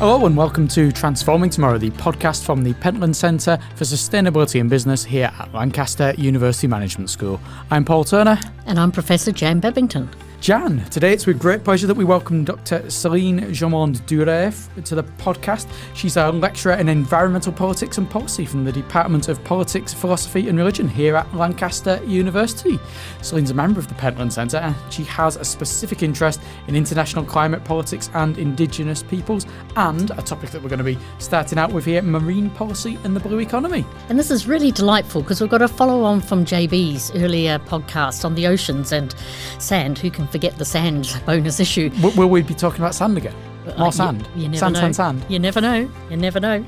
Hello and welcome to Transforming Tomorrow, the podcast from the Pentland Centre for Sustainability and Business here at Lancaster University Management School. I'm Paul Turner. And I'm Professor Jan Babington. Jan, today it's with great pleasure that we welcome Dr. Celine Germond-Duret to the podcast. She's a lecturer in environmental politics and policy from the Department of Politics, Philosophy and Religion here at Lancaster University. Celine's a member of the Pentland Centre and she has a specific interest in international climate politics and Indigenous peoples, and a topic that we're going to be starting out with here, marine policy and the blue economy. And this is really delightful because we've got a follow-on from JB's earlier podcast on the oceans and sand. Who can forget the sand bonus issue? Will we be talking about sand again? More sand? You never know. Sand. You never know. You never know.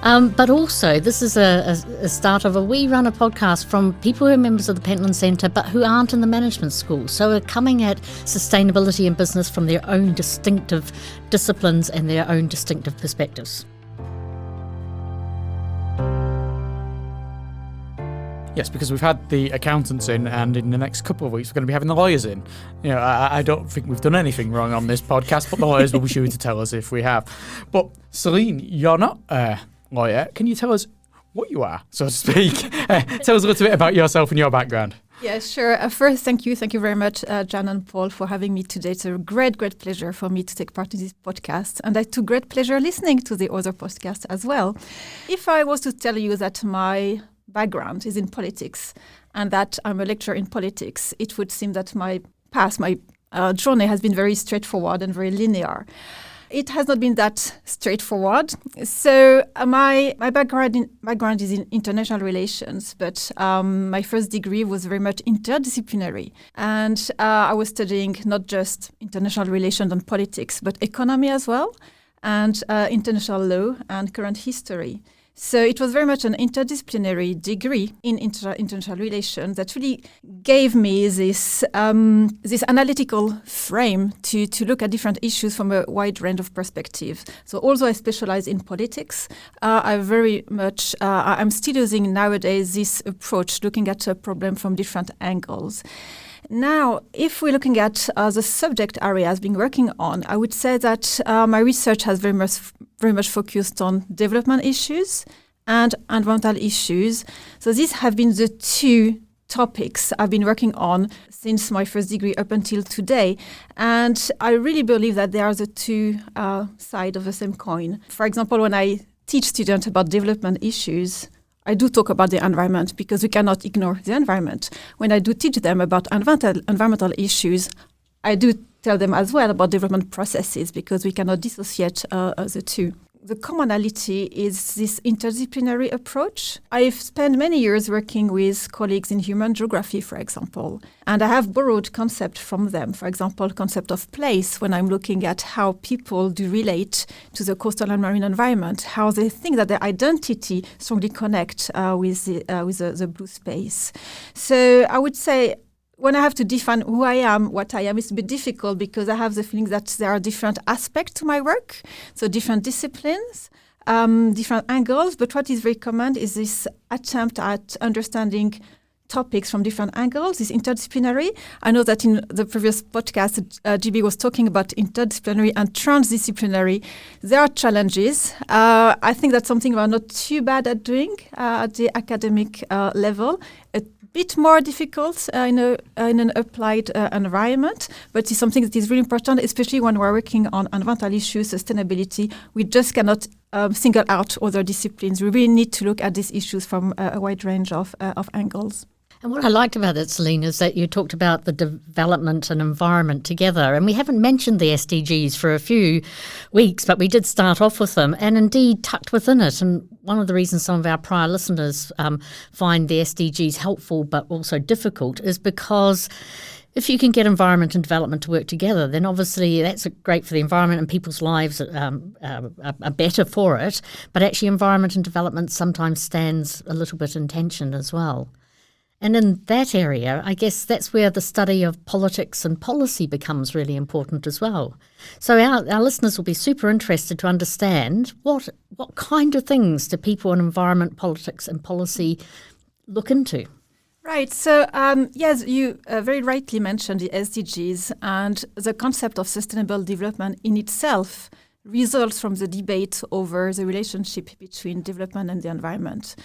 But also, this is a start of we run a podcast from people who are members of the Pentland Centre but who aren't in the management school. So are coming at sustainability and business from their own distinctive disciplines and their own distinctive perspectives. Yes, because we've had the accountants in, and in the next couple of weeks we're going to be having the lawyers in. You know, I don't think we've done anything wrong on this podcast, but the lawyers will be sure to tell us if we have. But Celine, you're not a lawyer. Can you tell us what you are, so to speak? Tell us a little bit about yourself and your background. Yeah, sure. First, thank you very much, Jan and Paul, for having me today. It's a great pleasure for me to take part in this podcast, and I took great pleasure listening to the other podcasts as well. If I was to tell you that my background is in politics and that I'm a lecturer in politics, it would seem that my journey has been very straightforward and very linear. It has not been that straightforward. So my background is in international relations, but my first degree was very much interdisciplinary. And I was studying not just international relations and politics, but economy as well, and international law and current history. So it was very much an interdisciplinary degree in international relations that really gave me this analytical frame to look at different issues from a wide range of perspectives. So although I specialize in politics, I'm still using nowadays this approach, looking at a problem from different angles. Now, if we're looking at the subject areas being working on, I would say that my research has very much focused on development issues and environmental issues. So these have been the two topics I've been working on since my first degree up until today. And I really believe that they are the two sides of the same coin. For example, when I teach students about development issues, I do talk about the environment because we cannot ignore the environment. When I do teach them about environmental issues, I do tell them as well about development processes because we cannot dissociate the two. The commonality is this interdisciplinary approach. I've spent many years working with colleagues in human geography, for example, and I have borrowed concepts from them. For example, concept of place, when I'm looking at how people do relate to the coastal and marine environment, how they think that their identity strongly connect with the blue space. So I would say, when I have to define who I am, what I am, it's a bit difficult because I have the feeling that there are different aspects to my work, so different disciplines, different angles. But what is very common is this attempt at understanding topics from different angles, is interdisciplinary. I know that in the previous podcast, GB was talking about interdisciplinary and transdisciplinary. There are challenges. I think that's something we're not too bad at doing at the academic level. A bit more difficult in an applied environment, but it's something that is really important, especially when we're working on environmental issues, sustainability. We just cannot single out other disciplines. We really need to look at these issues from a wide range of angles. And what I liked about it, Celine, is that you talked about the development and environment together. And we haven't mentioned the SDGs for a few weeks, but we did start off with them and indeed tucked within it. And one of the reasons some of our prior listeners find the SDGs helpful but also difficult is because if you can get environment and development to work together, then obviously that's great for the environment and people's lives are better for it. But actually environment and development sometimes stands a little bit in tension as well. And in that area, I guess that's where the study of politics and policy becomes really important as well. So our listeners will be super interested to understand what kind of things do people in environment, politics and policy look into? Right. So, yes, you very rightly mentioned the SDGs, and the concept of sustainable development in itself results from the debate over the relationship between development and the environment.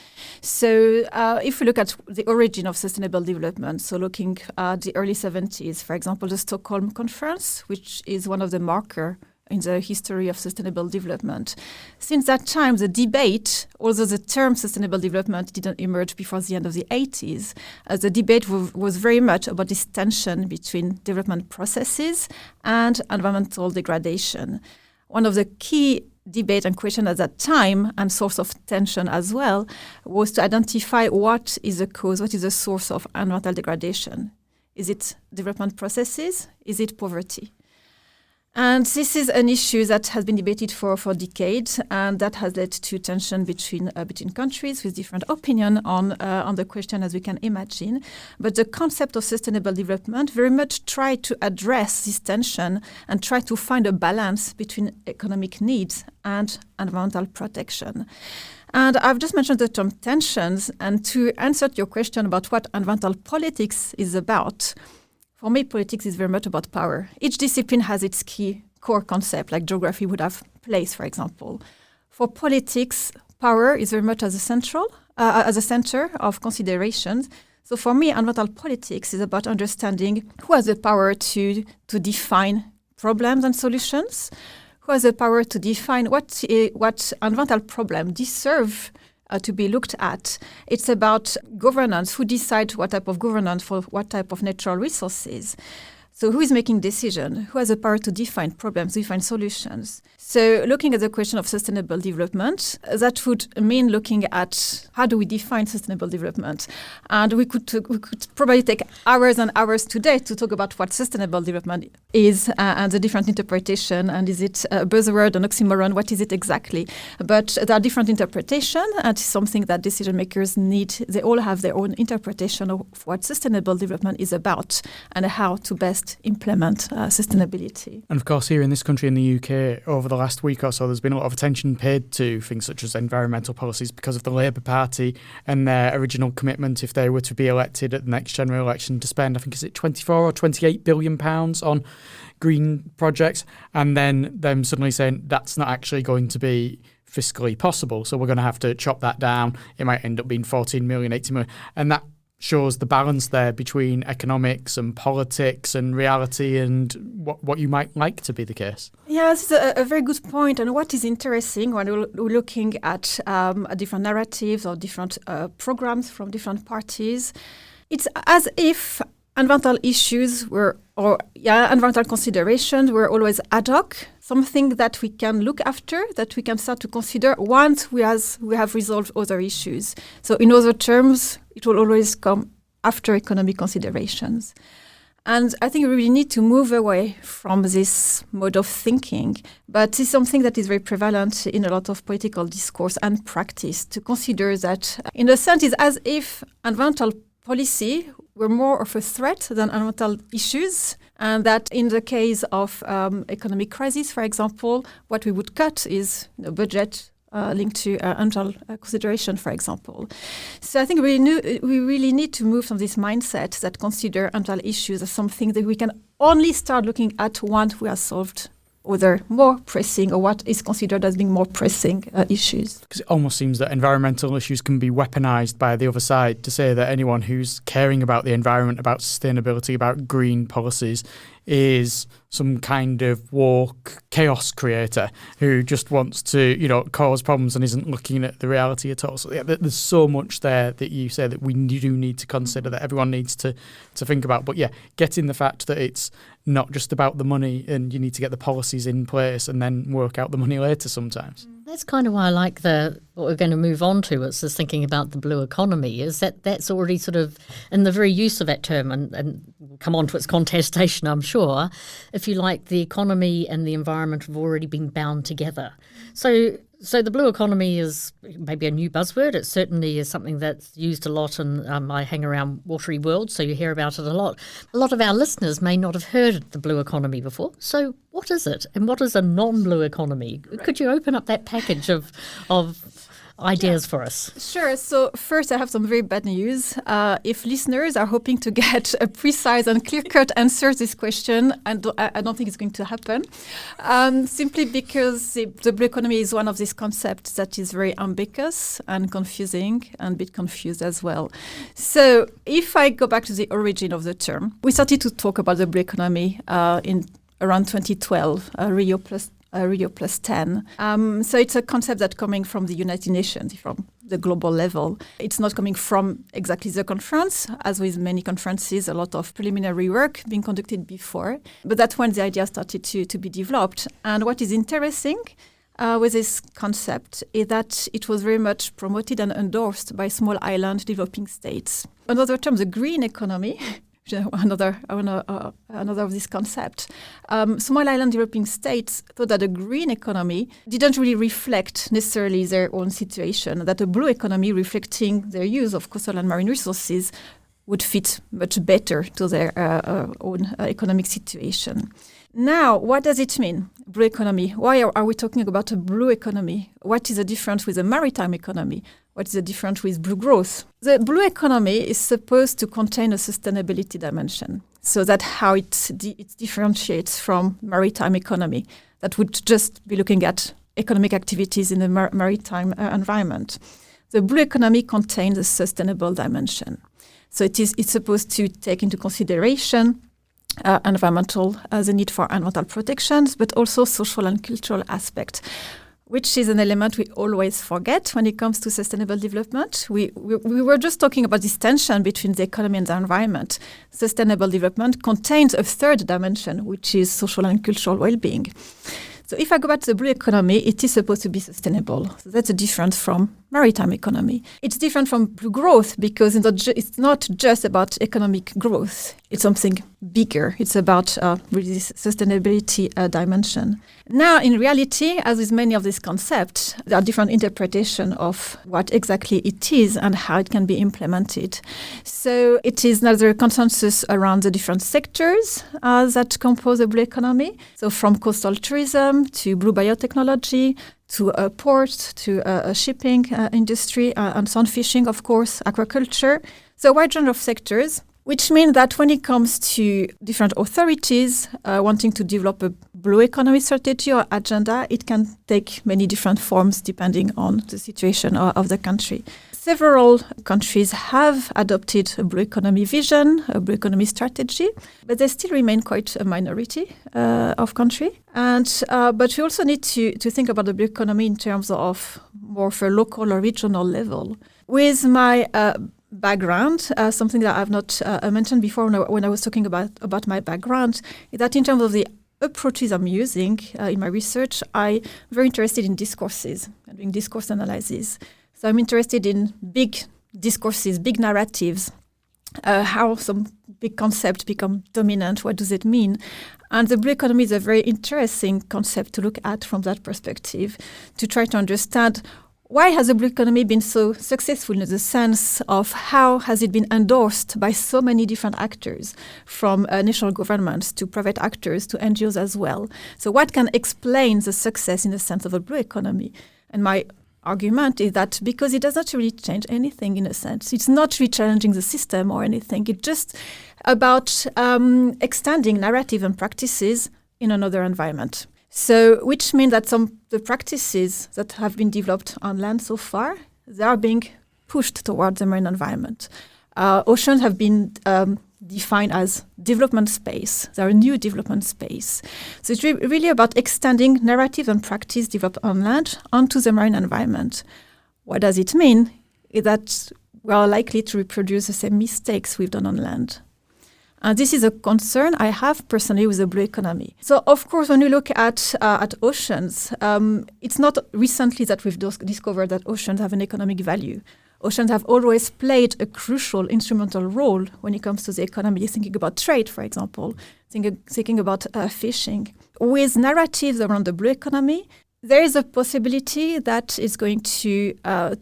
So if we look at the origin of sustainable development, so looking at the early 70s, for example, the Stockholm Conference, which is one of the markers in the history of sustainable development. Since that time, the debate, although the term sustainable development didn't emerge before the end of the 80s, the debate was very much about this tension between development processes and environmental degradation. One of the key debate and question at that time, and source of tension as well, was to identify what is the cause, what is the source of environmental degradation. Is it development processes? Is it poverty? And this is an issue that has been debated for decades, and that has led to tension between countries with different opinion on the question, as we can imagine. But the concept of sustainable development very much tried to address this tension and try to find a balance between economic needs and environmental protection. And I've just mentioned the term tensions, and to answer your question about what environmental politics is about, for me, politics is very much about power. Each discipline has its key core concept, like geography would have place, for example. For politics, power is very much as a center of considerations. So for me, environmental politics is about understanding who has the power to define problems and solutions, who has the power to define what environmental problem deserve to be looked at. It's about governance, who decides what type of governance for what type of natural resources. So who is making decision? Who has the power to define problems, define solutions? So looking at the question of sustainable development, that would mean looking at how do we define sustainable development? And we could probably take hours and hours today to talk about what sustainable development is and the different interpretation. And is it a buzzword, an oxymoron? What is it exactly? But there are different interpretations, and it's something that decision makers need. They all have their own interpretation of what sustainable development is about and how to best implement sustainability. And of course, here in this country, in the UK, over the last week or so, there's been a lot of attention paid to things such as environmental policies because of the Labour Party and their original commitment, if they were to be elected at the next general election, to spend, I think, is it 24 or 28 billion pounds on green projects, and then them suddenly saying that's not actually going to be fiscally possible, so we're going to have to chop that down. It might end up being 14 million, 18 million, and that shows the balance there between economics and politics and reality and what you might like to be the case. Yeah, this is a very good point. And what is interesting when we're looking at different narratives or different programs from different parties, it's as if environmental issues environmental considerations were always ad hoc, something that we can look after, that we can start to consider once we have resolved other issues. So in other terms, it will always come after economic considerations. And I think we really need to move away from this mode of thinking. But it's something that is very prevalent in a lot of political discourse and practice, to consider that, in a sense, it's as if environmental policy were more of a threat than environmental issues, and that in the case of economic crisis, for example, what we would cut is budget linked to environmental consideration, for example. So I think we really need to move from this mindset that consider environmental issues as something that we can only start looking at once we have solved other more pressing, or what is considered as being more pressing issues. Because it almost seems that environmental issues can be weaponized by the other side to say that anyone who's caring about the environment, about sustainability, about green policies is some kind of woke chaos creator who just wants to, cause problems and isn't looking at the reality at all. So yeah, there's so much there that you say that we do need to consider, that everyone needs to think about. But yeah, getting the fact that it's not just about the money, and you need to get the policies in place and then work out the money later sometimes. That's kind of why I like what we're going to move on to. It's just thinking about the blue economy, is that's already sort of in the very use of that term, and we'll come on to its contestation, I'm sure. If you like, the economy and the environment have already been bound together. So the blue economy is maybe a new buzzword. It certainly is something that's used a lot, and I hang around watery world, so you hear about it a lot. A lot of our listeners may not have heard of the blue economy before. So what is it, and what is a non-blue economy? Right. Could you open up that package of ideas for us? Sure. So first, I have some very bad news. If listeners are hoping to get a precise and clear-cut answer to this question, I don't think it's going to happen, simply because the blue economy is one of these concepts that is very ambiguous and confusing and a bit confused as well. So if I go back to the origin of the term, we started to talk about the blue economy in around 2012, Rio plus 10. So it's a concept that's coming from the United Nations, from the global level. It's not coming from exactly the conference. As with many conferences, a lot of preliminary work being conducted before. But that's when the idea started to be developed. And what is interesting with this concept is that it was very much promoted and endorsed by small island developing states. Another term, the green economy, another of this concept. Small island developing states thought that a green economy didn't really reflect necessarily their own situation, that a blue economy reflecting their use of coastal and marine resources would fit much better to their own economic situation. Now, what does it mean, blue economy? Why are we talking about a blue economy? What is the difference with a maritime economy? What is the difference with blue growth? The blue economy is supposed to contain a sustainability dimension. So that's how it differentiates from maritime economy that would just be looking at economic activities in the maritime environment. The blue economy contains a sustainable dimension. So it's supposed to take into consideration the need for environmental protections, but also social and cultural aspects, which is an element we always forget when it comes to sustainable development. We were just talking about this tension between the economy and the environment. Sustainable development contains a third dimension, which is social and cultural well-being. So if I go back to the blue economy, it is supposed to be sustainable. So that's a difference from maritime economy. It's different from blue growth because it's not just about economic growth. It's something bigger. It's about really this sustainability dimension. Now, in reality, as with many of these concepts, there are different interpretations of what exactly it is and how it can be implemented. So it is another consensus around the different sectors that compose the blue economy. So from coastal tourism to blue biotechnology, to ports, to shipping industry, and sun fishing, of course, aquaculture. So a wide range of sectors, which means that when it comes to different authorities wanting to develop a blue economy strategy or agenda, it can take many different forms depending on the situation of the country. Several countries have adopted a blue economy vision, a blue economy strategy, but they still remain quite a minority of country. But we also need to think about the blue economy in terms of more of a local or regional level. With my background, something that I've not mentioned before when I was talking about my background, is that in terms of the approaches I'm using in my research, I'm very interested in discourses and doing discourse analysis. So I'm interested in big discourses, big narratives, how some big concepts become dominant, what does it mean? And the blue economy is a very interesting concept to look at from that perspective, to try to understand why has the blue economy been so successful in the sense of how has it been endorsed by so many different actors, from national governments to private actors to NGOs as well. So what can explain the success in the sense of a blue economy? And my argument is that because it does not really change anything in a sense. It's not really challenging the system or anything. It's just about extending narrative and practices in another environment. So, which means that the practices that have been developed on land so far, they are being pushed towards the marine environment. Oceans have been defined as development space. They are a new development space. So it's really about extending narrative and practice developed on land onto the marine environment. What does it mean? Is that we are likely to reproduce the same mistakes we've done on land. And this is a concern I have personally with the blue economy. So, of course, when we look at oceans, it's not recently that we've discovered that oceans have an economic value. Oceans have always played a crucial instrumental role when it comes to the economy, thinking about trade, for example, thinking about fishing. With narratives around the blue economy, there is a possibility that is going to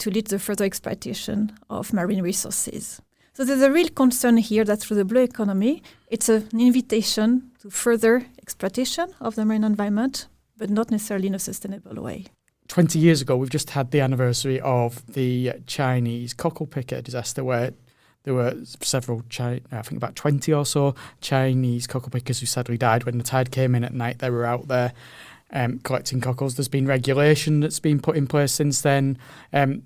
lead to further exploitation of marine resources. So there's a real concern here that through the blue economy, it's an invitation to further exploitation of the marine environment, but not necessarily in a sustainable way. 20 years ago, we've just had the anniversary of the Chinese cockle picker disaster, where there were several, I think about 20 or so Chinese cockle pickers who sadly died when the tide came in at night. They were out there collecting cockles. There's been regulation that's been put in place since then,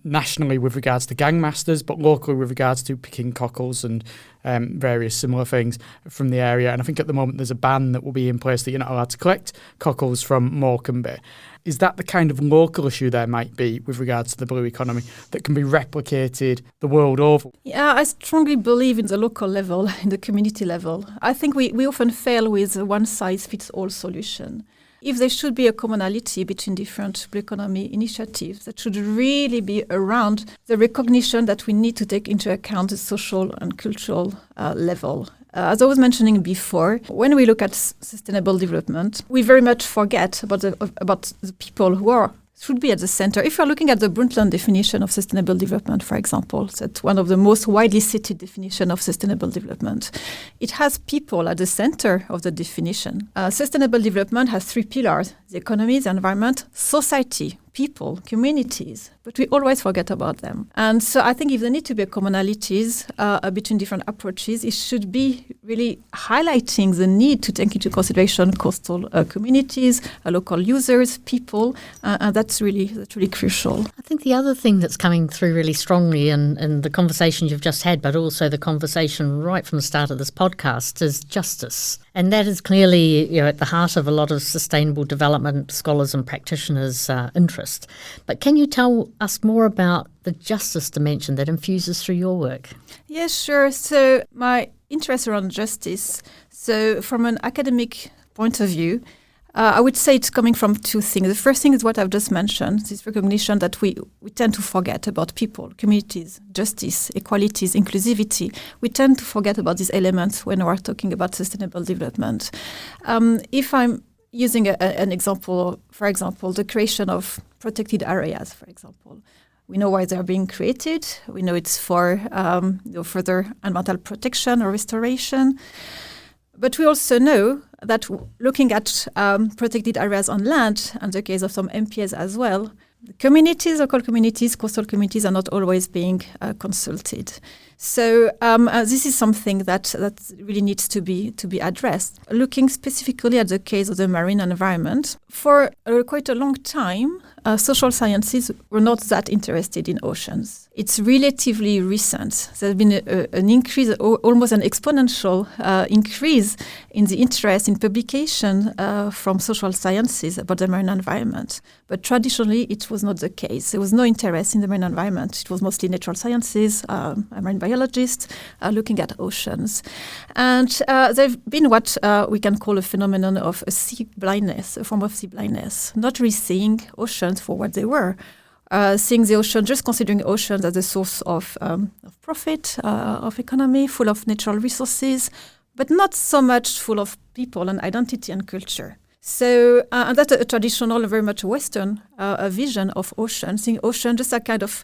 nationally with regards to gangmasters, but locally with regards to picking cockles and various similar things from the area. And I think at the moment there's a ban that will be in place that you're not allowed to collect cockles from Morecambe Bay. Is that the kind of local issue there might be with regards to the blue economy that can be replicated the world over? Yeah, I strongly believe in the local level, in the community level. I think we often fail with a one-size-fits-all solution. If there should be a commonality between different blue economy initiatives, that should really be around the recognition that we need to take into account the social and cultural level. As I was mentioning before, when we look at sustainable development, we very much forget about the people who should be at the center. If you're looking at the Brundtland definition of sustainable development, for example, that's one of the most widely cited definitions of sustainable development. It has people at the center of the definition. Sustainable development has 3 pillars: the economy, the environment, society, people, communities, but we always forget about them. And so I think if there need to be commonalities between different approaches, it should be really highlighting the need to take into consideration coastal communities, local users, people, and that's really crucial. I think the other thing that's coming through really strongly in the conversation you've just had, but also the conversation right from the start of this podcast, is justice. And that is clearly at the heart of a lot of sustainable development scholars and practitioners' interest. But can you tell us more about the justice dimension that infuses through your work? Yes, sure. So my interest around justice, so from an academic point of view, I would say it's coming from 2 things. The first thing is what I've just mentioned, this recognition that we tend to forget about people, communities, justice, equalities, inclusivity. We tend to forget about these elements when we're talking about sustainable development. If I'm using an example, for example, the creation of protected areas, for example. We know why they're being created. We know it's for further environmental protection or restoration. But we also know that looking at protected areas on land, and the case of some MPAs as well, communities, local communities, coastal communities are not always being consulted. So this is something that really needs to be addressed. Looking specifically at the case of the marine environment, for quite a long time, social sciences were not that interested in oceans. It's relatively recent. There's been an increase, almost an exponential increase in the interest in publication from social sciences about the marine environment. But traditionally, it was not the case. There was no interest in the marine environment. It was mostly natural sciences, marine biologists looking at oceans. And there's been what we can call a phenomenon of a sea blindness, a form of sea blindness, not really seeing oceans for what they were. Seeing the ocean, just considering oceans as a source of profit, of economy, full of natural resources, but not so much full of people and identity and culture. So and that's a traditional, very much Western vision of ocean, seeing ocean just a kind of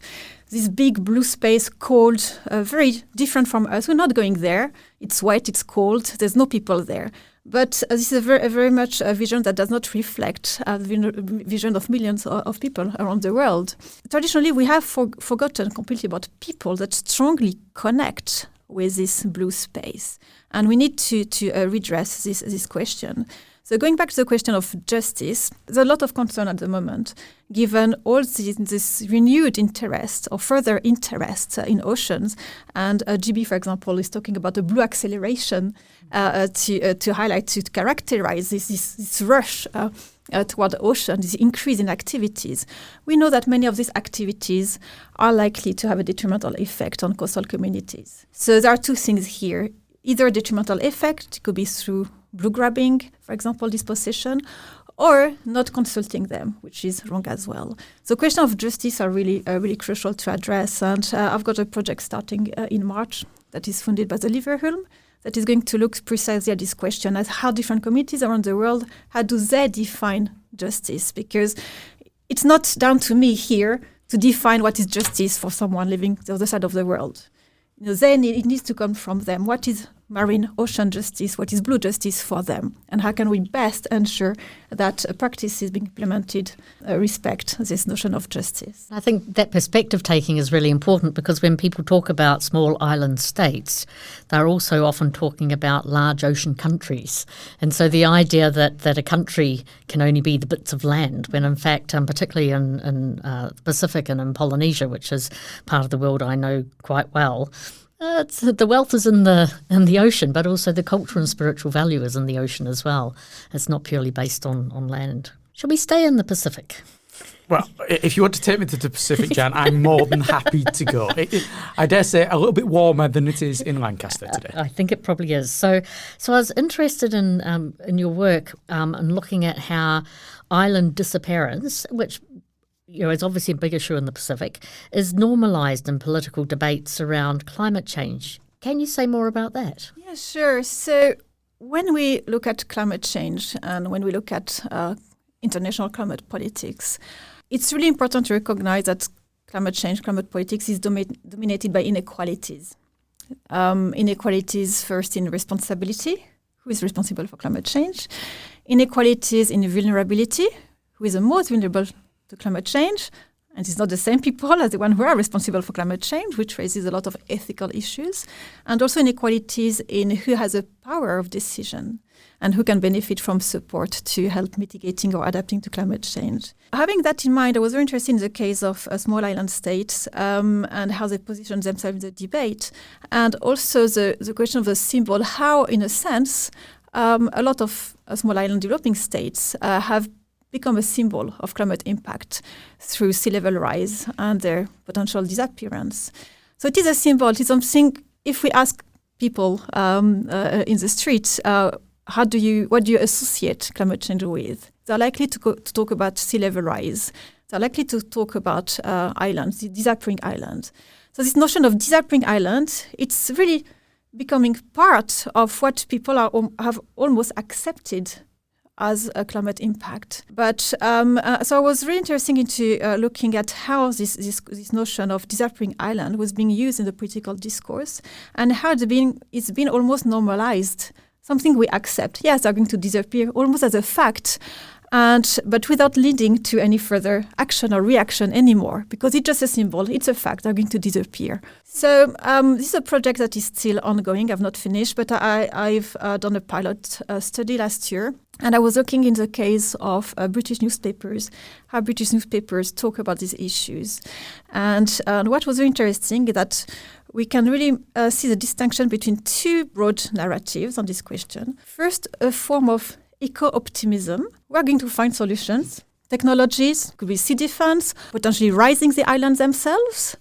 this big blue space, cold, very different from us. We're not going there. It's wet, it's cold, there's no people there. But this is a very much a vision that does not reflect the vision of millions of people around the world. Traditionally, we have forgotten completely about people that strongly connect with this blue space. And we need to redress this question. So going back to the question of justice, there's a lot of concern at the moment, given all this renewed interest or further interest in oceans. And GB, for example, is talking about the blue acceleration to highlight, to characterize this rush toward the ocean, this increase in activities. We know that many of these activities are likely to have a detrimental effect on coastal communities. So there are 2 things here. Either a detrimental effect, it could be through blue grabbing, for example, dispossession, or not consulting them, which is wrong as well. So question of justice are really crucial to address. And I've got a project starting in March that is funded by the Leverhulme that is going to look precisely at this question, as how different communities around the world, how do they define justice? Because it's not down to me here to define what is justice for someone living the other side of the world. It needs to come from them. What is marine ocean justice, what is blue justice for them, and how can we best ensure that practices being implemented respect this notion of justice. I think that perspective taking is really important, because when people talk about small island states, they're also often talking about large ocean countries. And so the idea that a country can only be the bits of land, when in fact, particularly in the Pacific and in Polynesia, which is part of the world I know quite well, the wealth is in the ocean, but also the cultural and spiritual value is in the ocean as well. It's not purely based on land. Shall we stay in the Pacific? Well, if you want to take me to the Pacific, Jan, I'm more than happy to go. I dare say a little bit warmer than it is in Lancaster today. I think it probably is. So I was interested in your work and looking at how island disappearance, which is obviously a big issue in the Pacific, is normalised in political debates around climate change. Can you say more about that? Yeah, sure. So when we look at climate change and when we look at international climate politics, it's really important to recognize that climate change, climate politics is dominated by inequalities. Inequalities first in responsibility, who is responsible for climate change. Inequalities in vulnerability, who is the most vulnerable to climate change, and it's not the same people as the one who are responsible for climate change, which raises a lot of ethical issues, and also inequalities in who has a power of decision and who can benefit from support to help mitigating or adapting to climate change. Having that in mind, I was very interested in the case of small island states and how they position themselves in the debate, and also the question of the symbol, how, in a sense, a lot of small island developing states have become a symbol of climate impact through sea level rise and their potential disappearance. So it is a symbol. It is something, if we ask people in the streets, what do you associate climate change with? They're likely to talk about sea level rise. They're likely to talk about islands, the disappearing island. So this notion of disappearing island, it's really becoming part of what people have almost accepted as a climate impact. But so I was really interested into looking at how this notion of disappearing island was being used in the political discourse, and how it's been almost normalized, something we accept. Yes, they're going to disappear almost as a fact, but without leading to any further action or reaction anymore, because it's just a symbol, it's a fact, they're going to disappear. So this is a project that is still ongoing. I've not finished, but I've done a pilot study last year. And I was looking in the case of British newspapers, how British newspapers talk about these issues. And what was very interesting is that we can really see the distinction between two broad narratives on this question. First, a form of eco-optimism. We're going to find solutions. Technologies, could be sea defense, potentially rising the islands themselves.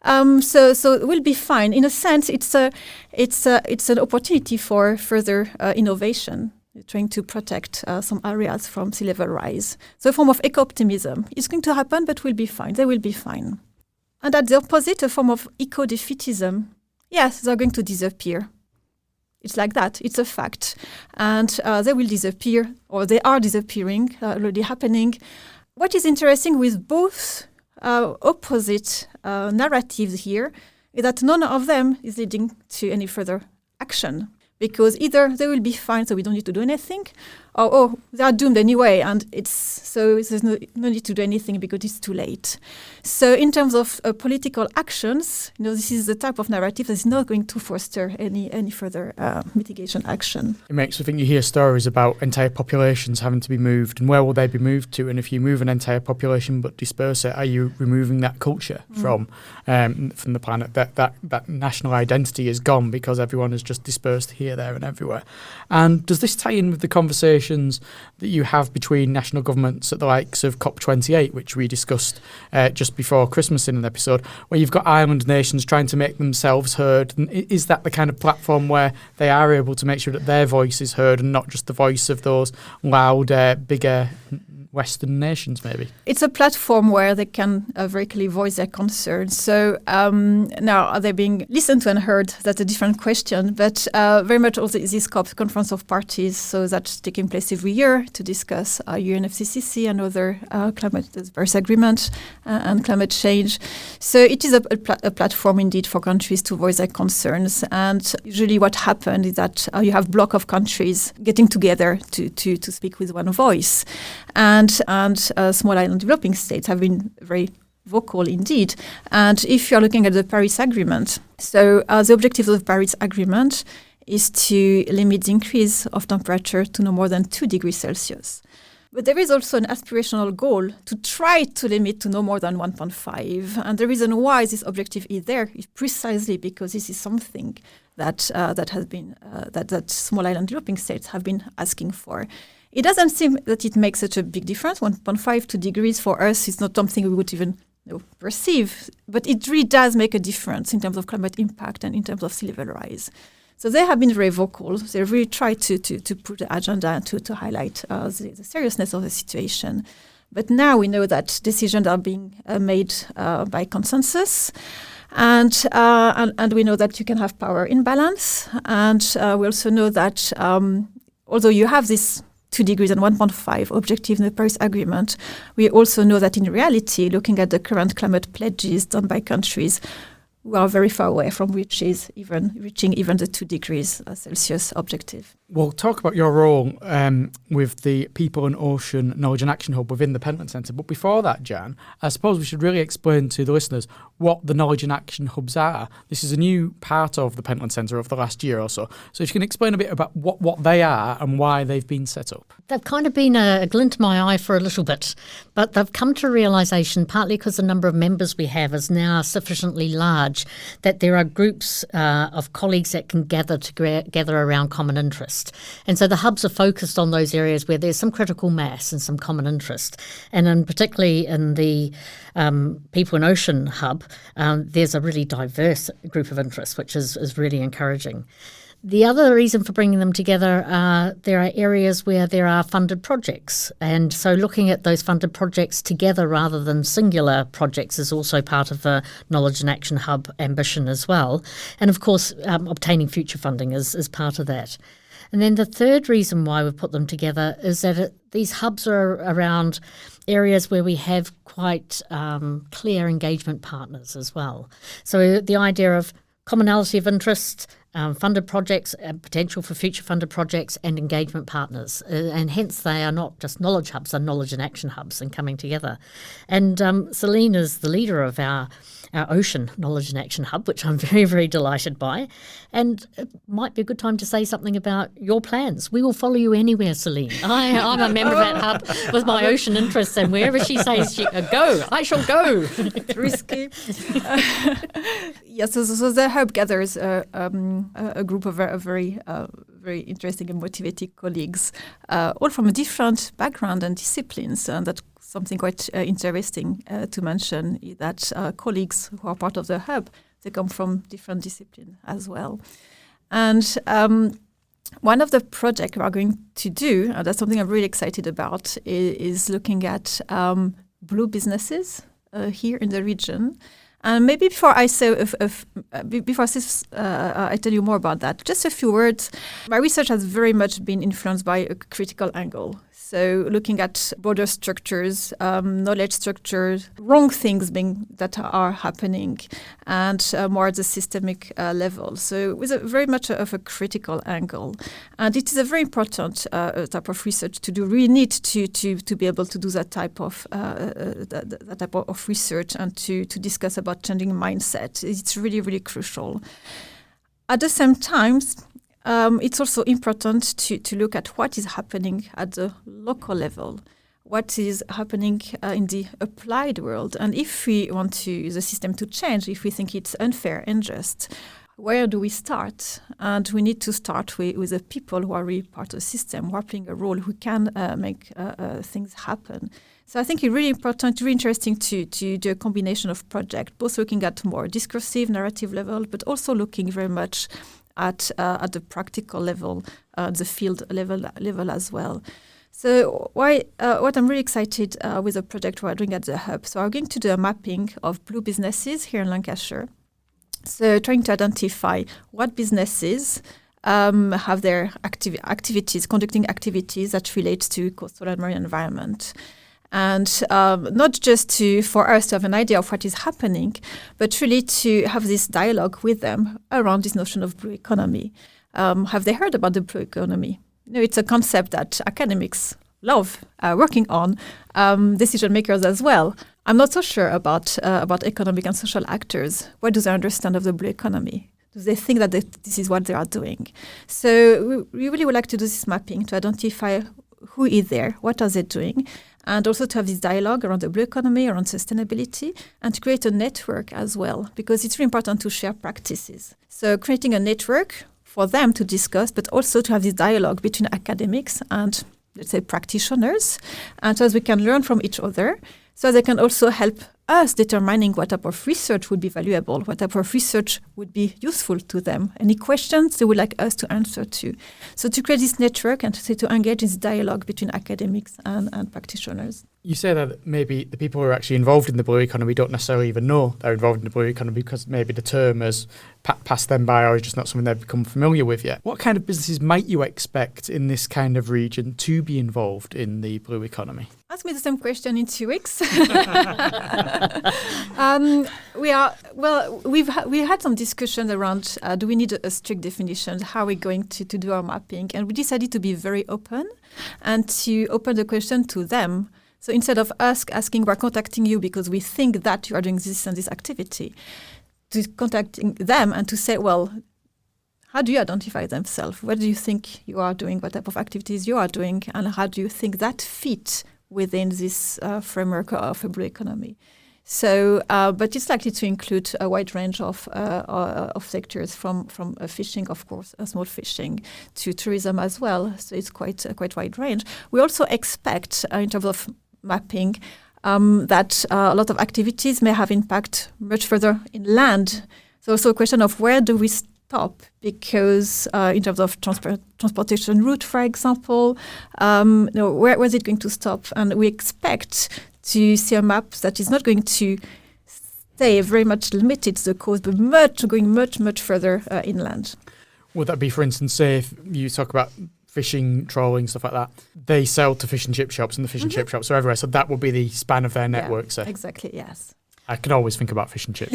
So we'll be fine. In a sense, it's an opportunity for further innovation, trying to protect some areas from sea level rise. So a form of eco-optimism. It's going to happen, but we'll be fine. They will be fine. And at the opposite, a form of eco-defeatism. Yes, they're going to disappear. It's like that. It's a fact. And they will disappear, or they are disappearing, already happening. What is interesting with both opposite narratives here is that none of them is leading to any further action. Because either they will be fine, so we don't need to do anything, or they are doomed anyway, and there's no need to do anything because it's too late. So in terms of political actions, this is the type of narrative that is not going to foster any further mitigation action. It makes me think. You hear stories about entire populations having to be moved, and where will they be moved to? And if you move an entire population but disperse it, are you removing that culture from the planet? That national identity is gone because everyone is just dispersed here, there and everywhere. And does this tie in with the conversations that you have between national governments at the likes of COP28, which we discussed just before Christmas in an episode, where you've got island nations trying to make themselves heard? And is that the kind of platform where they are able to make sure that their voice is heard and not just the voice of those loud, bigger Western nations, maybe? It's a platform where they can very clearly voice their concerns. So now are they being listened to and heard? That's a different question. But very much also this COP, Conference of Parties, so that's taking place every year to discuss UNFCCC and other Paris Agreement and climate change. So it is a platform indeed for countries to voice their concerns. And usually what happens is that you have block of countries getting together to speak with one voice. And small island developing states have been very vocal indeed. And if you're looking at the Paris Agreement, so the objective of the Paris Agreement is to limit the increase of temperature to no more than 2 degrees Celsius. But there is also an aspirational goal to try to limit to no more than 1.5. And the reason why this objective is there is precisely because this is something that has been that small island developing states have been asking for. It doesn't seem that it makes such a big difference. 1.5 to degrees for us is not something we would even perceive, but it really does make a difference in terms of climate impact and in terms of sea level rise. So they have been very vocal. They really try to put the agenda and to highlight the seriousness of the situation. But now we know that decisions are being made by consensus. And we know that you can have power imbalance. And we also know that although you have this 2 degrees and 1.5 objective in the Paris Agreement, we also know that in reality, looking at the current climate pledges done by countries, we are very far away from reaching even the 2 degrees Celsius objective. We'll talk about your role with the People and Ocean Knowledge and Action Hub within the Pentland Centre. But before that, Jan, I suppose we should really explain to the listeners what the Knowledge and Action Hubs are. This is a new part of the Pentland Centre over the last year or so. So if you can explain a bit about what they are and why they've been set up. They've kind of been a glint in my eye for a little bit, but they've come to realisation, partly because the number of members we have is now sufficiently large, that there are groups of colleagues that can gather around common interest. And so the hubs are focused on those areas where there's some critical mass and some common interest. And particularly in the People and Ocean Hub, there's a really diverse group of interests, which is really encouraging. The other reason for bringing them together, there are areas where there are funded projects. And so looking at those funded projects together rather than singular projects is also part of the Knowledge and Action Hub ambition as well. And of course, obtaining future funding is part of that. And then the third reason why we've put them together is that these hubs are around areas where we have quite clear engagement partners as well. So the idea of commonality of interest, funded projects, potential for future funded projects and engagement partners. And hence they are not just knowledge hubs, they're knowledge and action hubs and coming together. And Celine is the leader of our Ocean Knowledge and Action Hub, which I'm very, very delighted by. And it might be a good time to say something about your plans. We will follow you anywhere, Celine. I'm a member of that hub with my ocean interests, and wherever she says go, I shall go. It's risky. Yes, so the hub gathers a group of very interesting and motivated colleagues, all from a different background and disciplines, and that something quite interesting to mention is that colleagues who are part of the hub, they come from different disciplines as well. And one of the projects we are going to do, and that's something I'm really excited about, is looking at blue businesses here in the region. And maybe before I tell you more about that, just a few words. My research has very much been influenced by a critical angle. So looking at border structures, knowledge structures, wrong things that are happening, and more at the systemic level. So with very much of a critical angle. And it is a very important type of research to do. We need to be able to do that type of research and to discuss about changing mindset. It's really, really crucial. At the same time, it's also important to look at what is happening at the local level, what is happening in the applied world. And if we want the system to change, if we think it's unfair and unjust, where do we start? And we need to start with the people who are really part of the system, who are playing a role, who can make things happen. So I think it's really important, really interesting to do a combination of projects, both looking at more discursive, narrative level, but also looking very much at the practical level, the field level as well. So what I'm really excited with the project we're doing at the Hub. So we're going to do a mapping of blue businesses here in Lancaster. So trying to identify what businesses have their activities, conducting activities that relate to coastal and marine environment. And not just for us to have an idea of what is happening, but really to have this dialogue with them around this notion of blue economy. Have they heard about the blue economy? It's a concept that academics love working on, decision makers as well. I'm not so sure about economic and social actors. What do they understand of the blue economy? Do they think that this is what they are doing? So we really would like to do this mapping to identify who is there, what are they doing, and also to have this dialogue around the blue economy, around sustainability, and to create a network as well, because it's really important to share practices. So creating a network for them to discuss, but also to have this dialogue between academics and, let's say, practitioners, and so as we can learn from each other, so they can also help us determining what type of research would be valuable, what type of research would be useful to them, any questions they would like us to answer to. So to create this network and to engage in this dialogue between academics and practitioners. You say that maybe the people who are actually involved in the blue economy don't necessarily even know they're involved in the blue economy because maybe the term has passed them by or is just not something they've become familiar with yet. What kind of businesses might you expect in this kind of region to be involved in the blue economy? Ask me the same question in 2 weeks. We had some discussion around do we need a strict definition? How are we going to do our mapping? And we decided to be very open and to open the question to them. So instead of us asking, we're contacting you because we think that you are doing this and this activity, to contacting them and to say, well, how do you identify themselves? What do you think you are doing? What type of activities you are doing? And how do you think that fits within this framework of a blue economy? So, but it's likely to include a wide range of sectors, from fishing, of course, small fishing, to tourism as well. So it's quite wide range. We also expect, in terms of mapping, that a lot of activities may have impact much further inland. So also a question of where do we stop? Because in terms of transportation route, for example, where is it going to stop? And we expect to see a map that is not going to stay very much limited to the coast, but going much further inland. Would that be, for instance, say if you talk about fishing, trawling, stuff like that, they sell to fish and chip shops and the fish and chip shops are everywhere, so that would be the span of their network, say? Exactly, yes. I can always think about fish and chips.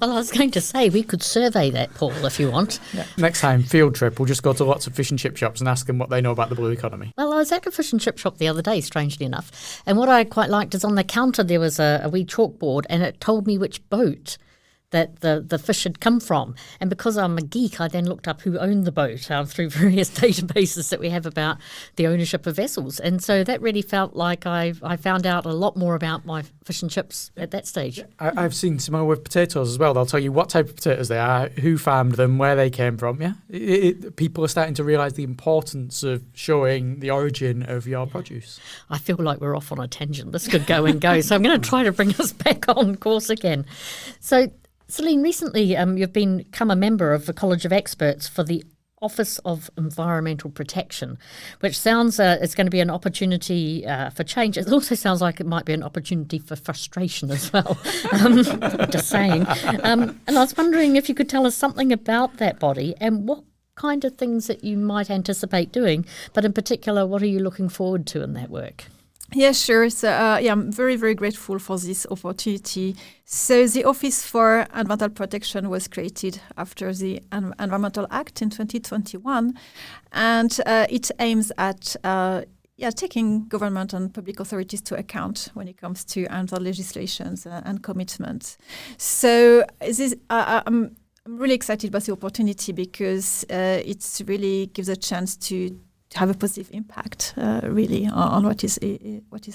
Well, I was going to say, we could survey that, Paul, if you want. Yeah. Next time, field trip, we'll just go to lots of fish and chip shops and ask them what they know about the blue economy. Well, I was at a fish and chip shop the other day, strangely enough, and what I quite liked is on the counter there was a wee chalkboard and it told me which boat that the fish had come from. And because I'm a geek, I then looked up who owned the boat through various databases that we have about the ownership of vessels. And so that really felt like I found out a lot more about my fish and chips at that stage. I've seen similar with potatoes as well. They'll tell you what type of potatoes they are, who farmed them, where they came from. Yeah, people are starting to realise the importance of showing the origin of your produce. I feel like we're off on a tangent. This could go and go. So I'm going to try to bring us back on course again. So, Celine, recently you've become a member of the College of Experts for the Office of Environmental Protection, which sounds it's going to be an opportunity for change. It also sounds like it might be an opportunity for frustration as well, just saying. And I was wondering if you could tell us something about that body and what kind of things that you might anticipate doing, but in particular, what are you looking forward to in that work? Yeah, sure. So, I'm very, very grateful for this opportunity. So the Office for Environmental Protection was created after the Environmental Act in 2021, and it aims at taking government and public authorities to account when it comes to environmental legislations and commitments. So I'm really excited about the opportunity because it really gives a chance to have a positive impact, really, on what is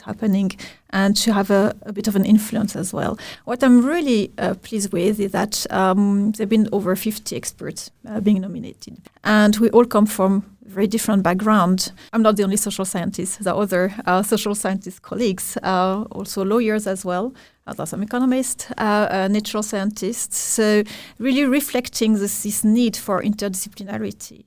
happening, and to have a bit of an influence as well. What I'm really pleased with is that there have been over 50 experts being nominated, and we all come from very different background. I'm not the only social scientist. The other social scientist colleagues are also lawyers as well. There are some economists, natural scientists. So really reflecting this need for interdisciplinarity.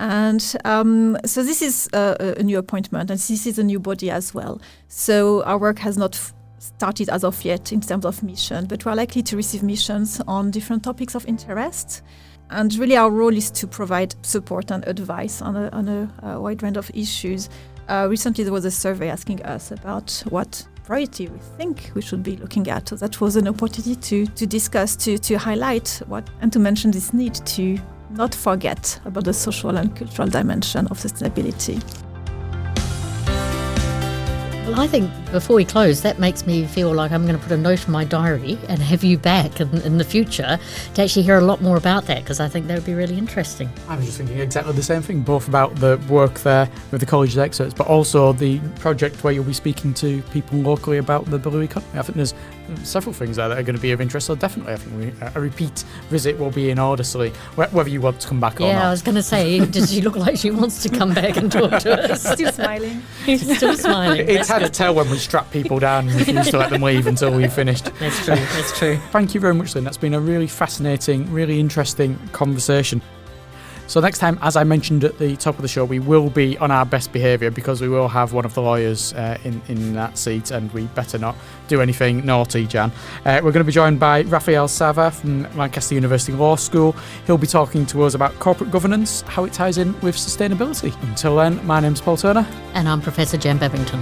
And so this is a new appointment, and this is a new body as well. So our work has not started as of yet in terms of mission, but we're likely to receive missions on different topics of interest. And really our role is to provide support and advice on a wide range of issues. Recently there was a survey asking us about what priority we think we should be looking at. So that was an opportunity to discuss, to highlight and to mention this need to not forget about the social and cultural dimension of sustainability. Well, I think before we close, that makes me feel like I'm going to put a note in my diary and have you back in the future to actually hear a lot more about that, because I think that would be really interesting. I was just thinking exactly the same thing, both about the work there with the college's experts, but also the project where you'll be speaking to people locally about the blue economy. I think there's several things there that are going to be of interest, so definitely I think a repeat visit will be in order, Celine, whether you want to come back or not. Yeah, I was going to say, does she look like she wants to come back and talk to us? Still smiling. Still smiling. It's hard to tell when we strap people down and refuse to let them leave until we've finished. That's true. Thank you very much, Lynn. That's been a really fascinating, really interesting conversation. So next time, as I mentioned at the top of the show, we will be on our best behaviour because we will have one of the lawyers in that seat, and we better not do anything naughty, Jan. We're going to be joined by Raphael Sava from Lancaster University Law School. He'll be talking to us about corporate governance, how it ties in with sustainability. Until then, my name's Paul Turner. And I'm Professor Jan Babington.